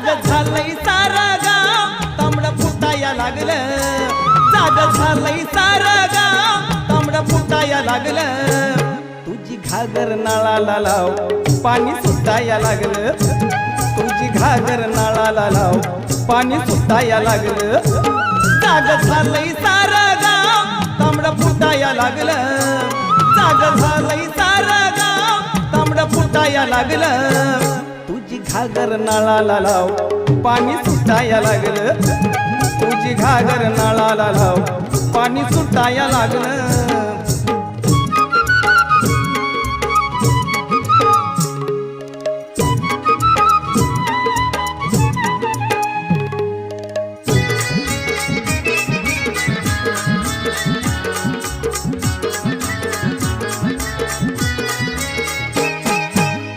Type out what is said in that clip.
जाग झालंय सारं गाव तांबडं फुटाया लागलं जाग झालंय सारं गाव तांबडं फुटाया लागलं तुझी घागर नळाला लाव पाणी सुटाया लागलं तुझी घागर नळाला लाव पाणी सुटाया लागलं जाग झालंय सारं गाव तांबडं फुटाया लागलं जाग झालंय सारं गाव तांबडं फुटाया लागलं तुझी घागर नळाला लाव पाणी सुटाया लागलं तुझी घागर नळाला लाव पाणी सुटाया लागलं